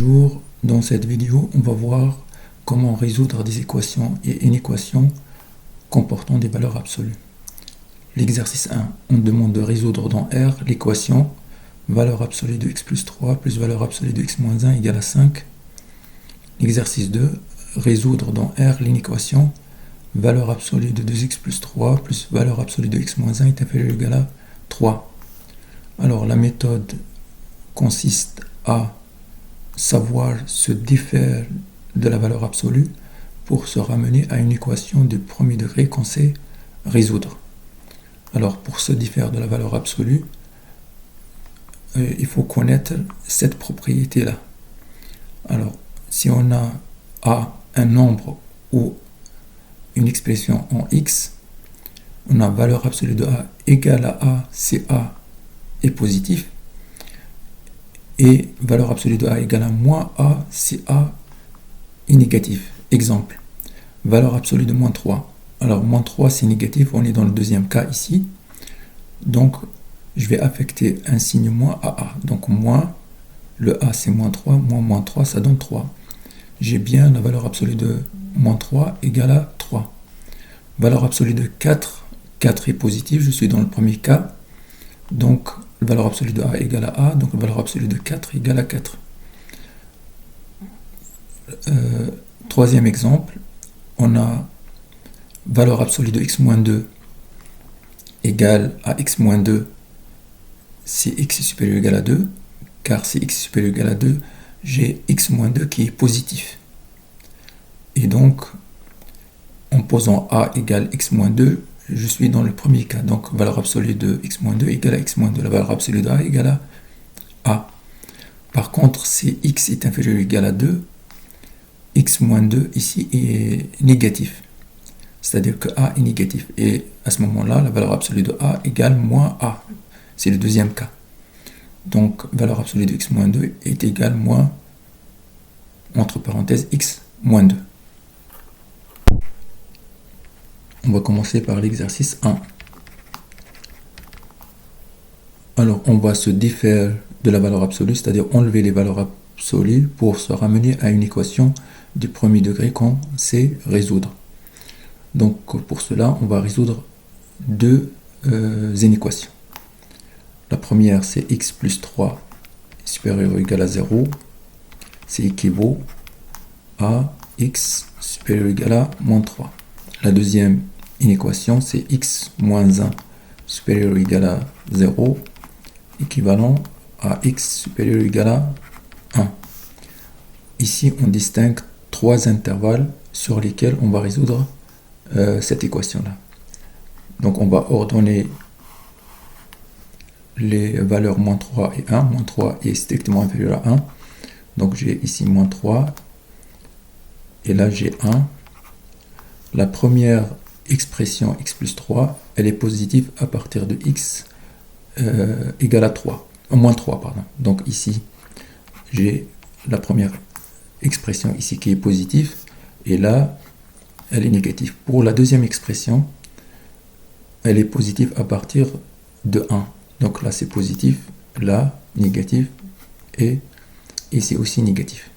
Bonjour, dans cette vidéo, on va voir comment résoudre des équations et une équation comportant des valeurs absolues. L'exercice 1, on demande de résoudre dans R l'équation valeur absolue de x plus 3 plus valeur absolue de x moins 1 égale à 5. L'exercice 2, résoudre dans R l'équation valeur absolue de 2x plus 3 plus valeur absolue de x moins 1 est inférieur ou égal à 3. Alors la méthode consiste à savoir se défaire de la valeur absolue pour se ramener à une équation de premier degré qu'on sait résoudre. Alors pour se défaire de la valeur absolue, il faut connaître cette propriété-là. Alors si on a A un nombre ou une expression en x, on a valeur absolue de A égale à A si A est positif, et valeur absolue de A égale à moins A si A est négatif. Exemple, valeur absolue de moins 3. Alors, moins 3 c'est négatif, on est dans le deuxième cas ici. Donc, je vais affecter un signe moins à A. Donc, moins, le A c'est moins 3, moins 3, ça donne 3. J'ai bien la valeur absolue de moins 3 égale à 3. Valeur absolue de 4, 4 est positif, je suis dans le premier cas. Donc, valeur absolue de A égale à A, donc la valeur absolue de 4 égale à 4. Troisième exemple, on a valeur absolue de x moins 2 égale à x moins 2 si x est supérieur ou égal à 2, car si x est supérieur ou égal à 2, j'ai x moins 2 qui est positif. Et donc, en posant A égale x moins 2, je suis dans le premier cas, donc valeur absolue de x moins 2 égale à x moins 2, la valeur absolue de A égale à A. Par contre, si x est inférieur ou égal à 2, x moins 2 ici est négatif, c'est-à-dire que A est négatif, et à ce moment-là, la valeur absolue de A égale moins A, c'est le deuxième cas. Donc, valeur absolue de x moins 2 est égale moins, entre parenthèses, x moins 2. On va commencer par l'exercice 1. Alors, on va se défaire de la valeur absolue, c'est-à-dire enlever les valeurs absolues pour se ramener à une équation du premier degré qu'on sait résoudre. Donc, pour cela, on va résoudre deux inéquations. La première, c'est x plus 3 supérieur ou égal à 0. C'est équivaut à x supérieur ou égal à moins 3. La deuxième inéquation, c'est x moins 1 supérieur ou égal à 0, équivalent à x supérieur ou égal à 1. Ici, on distingue trois intervalles sur lesquels on va résoudre cette équation-là. Donc, on va ordonner les valeurs moins 3 et 1. Moins 3 est strictement inférieur à 1. Donc, j'ai ici moins 3. Et là, j'ai 1. La première expression x plus 3, elle est positive à partir de x égale à 3. Moins 3, pardon. Donc ici, j'ai la première expression ici qui est positive, et là, elle est négative. Pour la deuxième expression, elle est positive à partir de 1. Donc là, c'est positif, là, négatif, et ici aussi négatif.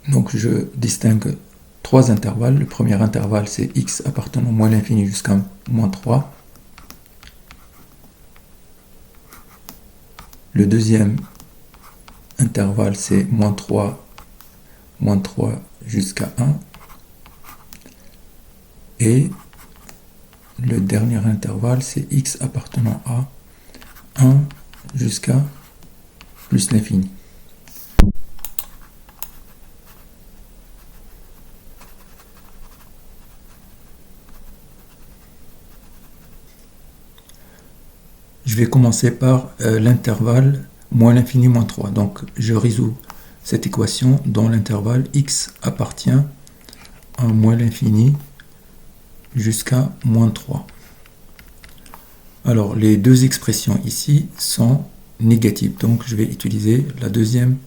Donc je distingue trois intervalles. Le premier intervalle, c'est x appartenant moins l'infini jusqu'à moins 3. Le deuxième intervalle, c'est moins 3 jusqu'à 1. Et le dernier intervalle, c'est x appartenant à 1 jusqu'à plus l'infini. Je vais commencer par l'intervalle moins l'infini moins 3. Donc, je résous cette équation dans l'intervalle x appartient à moins l'infini jusqu'à moins 3. Alors, les deux expressions ici sont négatives. Donc, je vais utiliser le deuxième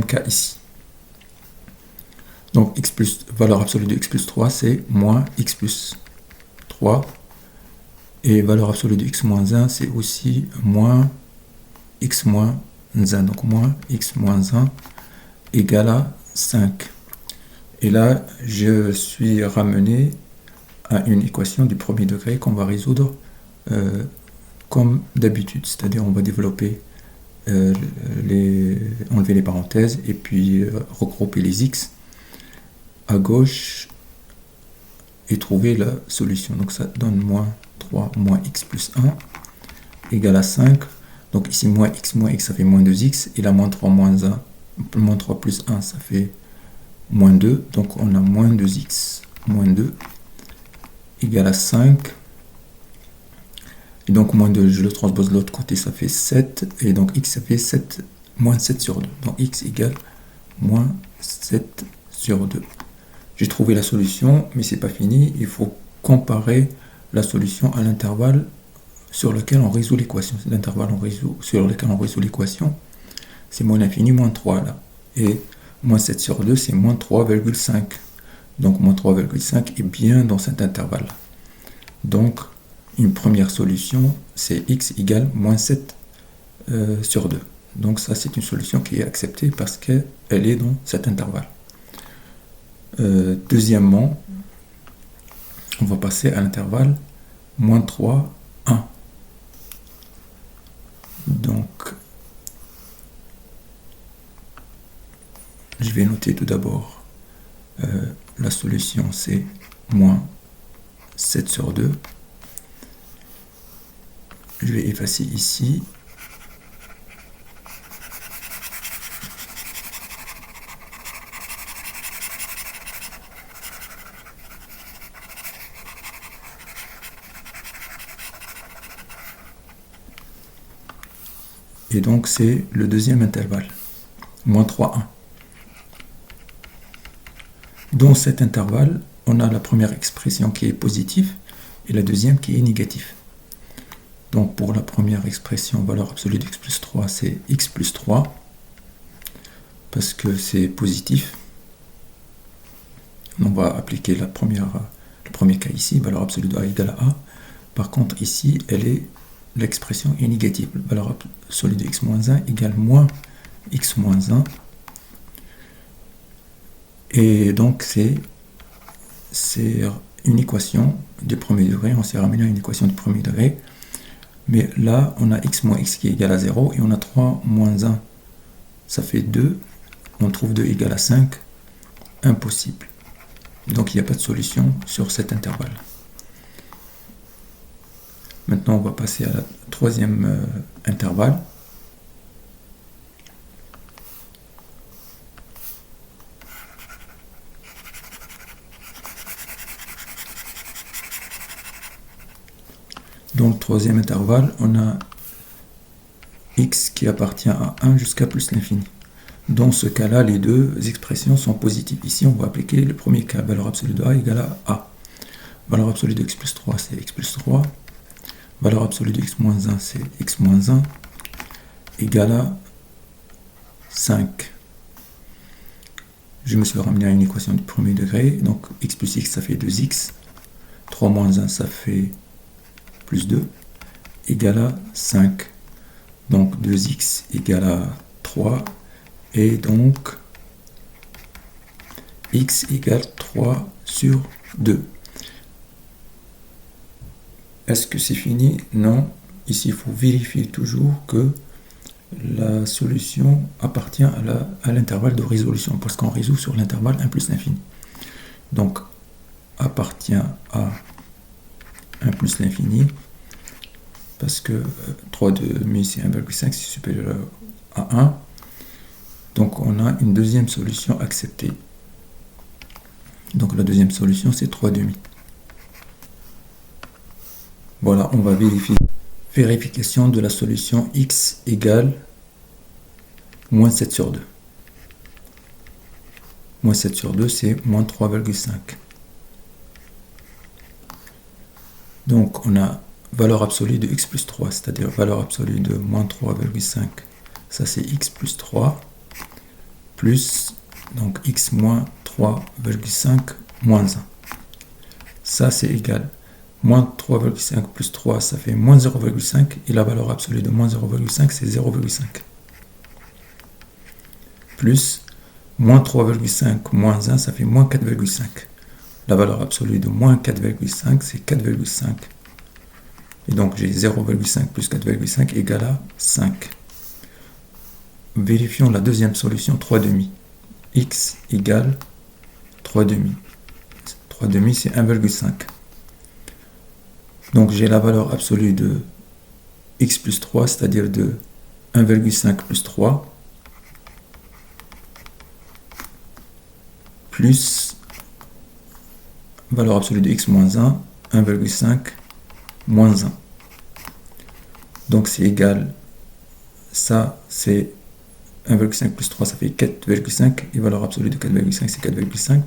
cas ici. Donc, valeur absolue de x plus 3, c'est moins x plus 3. Et valeur absolue de x moins 1, c'est aussi moins x moins 1, donc moins x moins 1 égale à 5. Et là, je suis ramené à une équation du premier degré qu'on va résoudre comme d'habitude, c'est-à-dire on va développer enlever les parenthèses et puis regrouper les x à gauche et trouver la solution. Donc ça donne moins 3 moins x plus 1 égale à 5. Donc ici moins x, ça fait moins 2x, et là moins 3 moins 1, moins 3 plus 1, ça fait moins 2. Donc on a moins 2x moins 2 égale à 5. Et donc moins 2, je le transpose de l'autre côté, ça fait 7. Et donc x, ça fait 7, moins 7 sur 2. Donc x égale moins 7 sur 2. J'ai trouvé la solution, mais c'est pas fini. Il faut comparer la solution à l'intervalle sur lequel on résout l'équation. C'est l'intervalle sur lequel on résout l'équation. C'est moins l'infini, moins 3 là. Et moins 7 sur 2, c'est moins 3,5. Donc moins 3,5 est bien dans cet intervalle. Donc une première solution, c'est x égale moins 7 sur 2. Donc ça, c'est une solution qui est acceptée parce qu'elle est dans cet intervalle. Deuxièmement, on va passer à l'intervalle moins 3, 1. Donc, je vais noter tout d'abord la solution, c'est moins 7 sur 2. Je vais effacer ici. Et donc c'est le deuxième intervalle, moins 3, 1. Dans cet intervalle, on a la première expression qui est positive et la deuxième qui est négative. Donc pour la première expression, valeur absolue d'x plus 3, c'est x plus 3, parce que c'est positif. On va appliquer le premier cas ici, valeur absolue de a égale à a. Par contre ici, l'expression est négative. Valeur absolue de x moins 1 égale moins x moins 1. Et donc c'est une équation du premier degré. On s'est ramené à une équation du premier degré. Mais là, on a x moins x qui est égal à 0, et on a 3 moins 1, ça fait 2. On trouve 2 égale à 5, impossible. Donc il n'y a pas de solution sur cet intervalle. Maintenant, on va passer à la troisième intervalle. Dans le troisième intervalle, on a x qui appartient à 1 jusqu'à plus l'infini. Dans ce cas-là, les deux expressions sont positives. Ici, on va appliquer le premier cas, valeur absolue de a égale à a. Valeur absolue de x plus 3, c'est x plus 3. Valeur absolue de x moins 1, c'est x moins 1, égale à 5. Je me suis ramené à une équation du premier degré. Donc x plus x, ça fait 2x. 3 moins 1, ça fait plus 2, égale à 5. Donc 2x égale à 3. Et donc x égale 3 sur 2. Est-ce que c'est fini? Non. Ici, il faut vérifier toujours que la solution appartient à l'intervalle de résolution, parce qu'on résout sur l'intervalle 1 plus l'infini. Donc, appartient à 1 plus l'infini, parce que 3 demi c'est 1,5, c'est supérieur à 1. Donc on a une deuxième solution acceptée. Donc la deuxième solution, c'est 3 demi. Voilà, on va vérifier. Vérification de la solution x égale moins 7 sur 2. Moins 7 sur 2, c'est moins 3,5. Donc on a valeur absolue de x plus 3, c'est-à-dire valeur absolue de moins 3,5. Ça c'est x plus 3, plus donc x moins 3,5 moins 1. Ça c'est égal. Moins 3,5 plus 3, ça fait moins 0,5. Et la valeur absolue de moins 0,5, c'est 0,5. plus moins 3,5 moins 1, ça fait moins 4,5. La valeur absolue de moins 4,5, c'est 4,5. Et donc j'ai 0,5 plus 4,5 égale à 5. Vérifions la deuxième solution, 3 demi. X égale 3 demi. 3 demi, c'est 1,5. Donc j'ai la valeur absolue de x plus 3, c'est-à-dire de 1,5 plus 3, plus valeur absolue de x moins 1, 1,5 moins 1. Donc c'est égal, ça c'est 1,5 plus 3, ça fait 4,5, et valeur absolue de 4,5, c'est 4,5.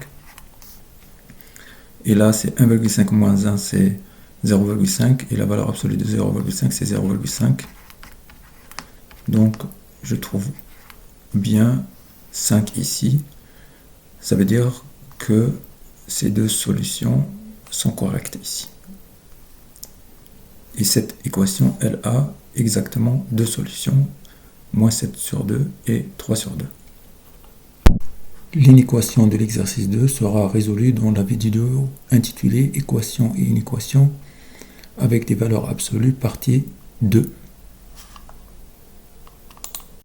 Et là, c'est 1,5 moins 1, c'est 0,5, et la valeur absolue de 0,5, c'est 0,5. Donc, je trouve bien 5 ici. Ça veut dire que ces deux solutions sont correctes ici. Et cette équation, elle a exactement deux solutions, moins 7 sur 2 et 3 sur 2. L'inéquation de l'exercice 2 sera résolue dans la vidéo intitulée Équation et inéquation avec des valeurs absolues partie 2.